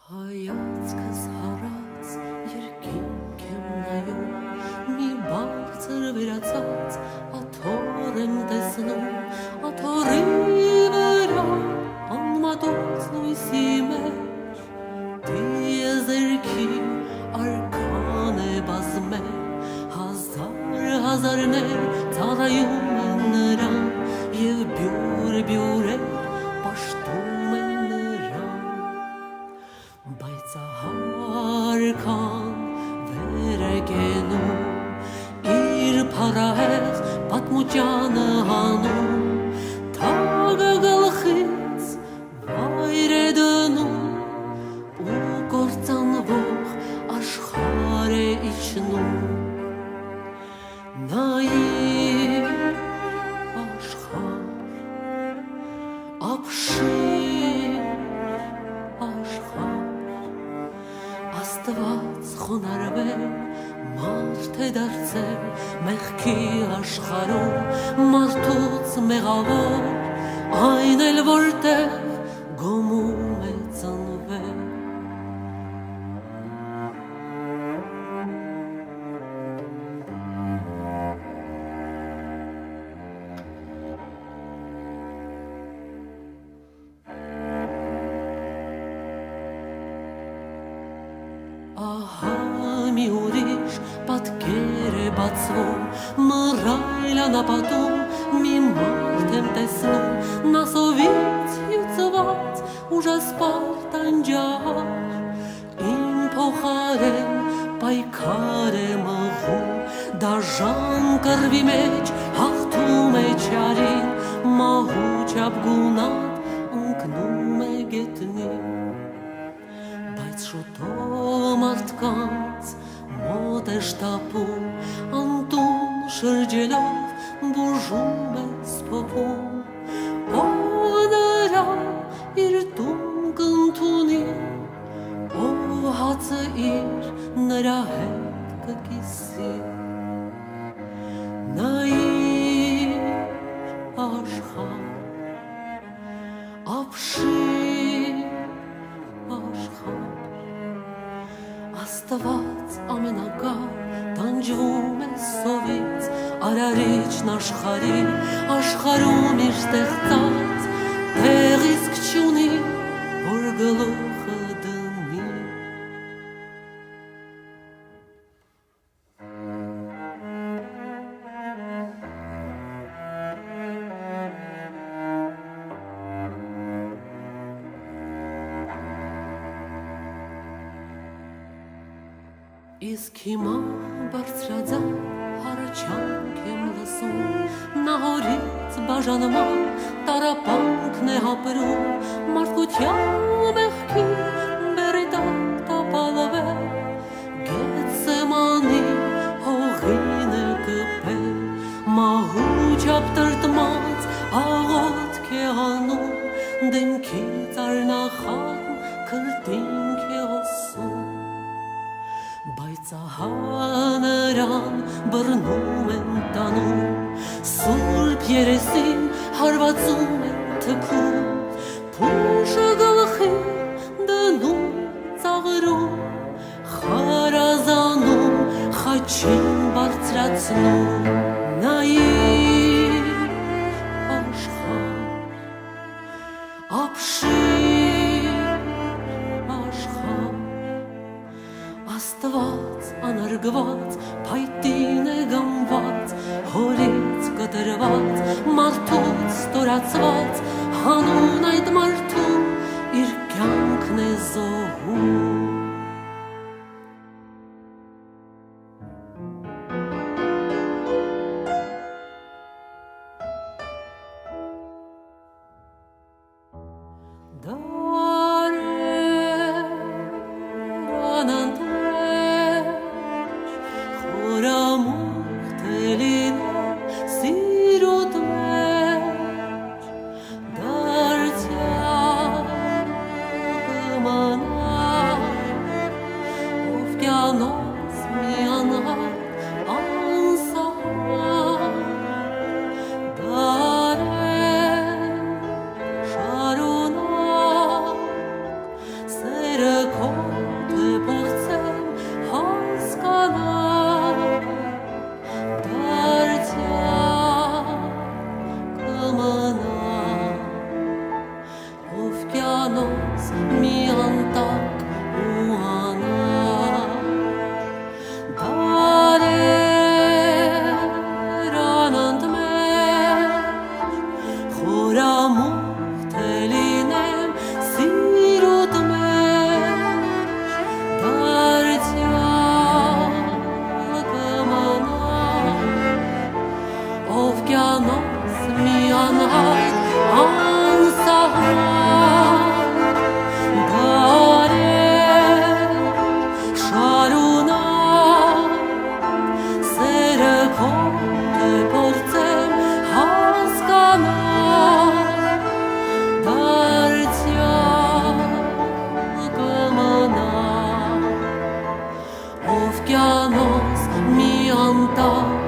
Հայացքս հարած երկինք եմ նայում, մի բարձր վերացած աթոռ եմ տեսնում, աթոռի վրա անմատոց լույսի մեջ տիեզերքի արքան է բազմել, հազարներ ծառայում են նրան և բյուր պաշտում են նրան, բայց արքան վեր է կենում, իր փառահեղ պատմությանը հանում, թագը գլխից վայր է դնում ու կործանվող աշխարհ է իջնում, նայիր աշխարհ, ապշիր աշխարհ, Աստված խոնարհվել, մարդ է դարձել մեղքի աշխարհում, մարդուց մեղավոր, այն էլ որտեղ գոմում է ծնվել։ Ահա մի ուրիշ պատկեր է բացվում, մռայլ անապատում մի մարդ եմ տեսնում, նա սովից հյուծված ուժասպար տանջար, իմ փոխարեն պայքար է մղում, դաժան կռվի մեջ հաղթում է չարին, մահու չափ գունատ ընկնում է գետնին, բայց շուտով մարդկանց մոտ է շտապում, անտուն շրջելով բուժում է սփոփում, ով նրա իր տուն կընդունի, ով հացը իր նրա հետ կկիսի, նայիր աշխարհ, ապշիր աշխարհ, Աստված ամենակար տանջվում է սովից, արարիչն աշխարհում իր ստեղծած, տեղ իսկ չունի, որ գլուխը դնի։ Իսկ հիմա բարձրաձայն հառաչանք եմ լսում, նահորից բաժանման տառապանքն է հապրում, մարդկության մեղքի բեռի տակ տապալվել, Գեթսեմանի հողին է կպել, մահու չափ տրտմած աղոթք է անում, դեմքից արնախան քրտինք է հոսում, բայց ահա նրան բռնում են տանում, սուրբ երեսին հարվածում են թքում, փուշը գլխին դնում ծաղրում, խարազանում խաչին բարձրացնում, նայիր աշխարհ, ապշիր աշխարհ, Աստված անարգված, փայտին է գամված, հորից կտրված, մարդուց ստորացված, հանուն այդ մարդու իր կյանքն է զոհում։ Դարձյալ կմնա Օվկիանոս մի անհայտ անսահման դարեր շարունակ սերը քո թե փորձեմ հասկանալ դարձյալ կմնա Օվկիանոս մի անտառ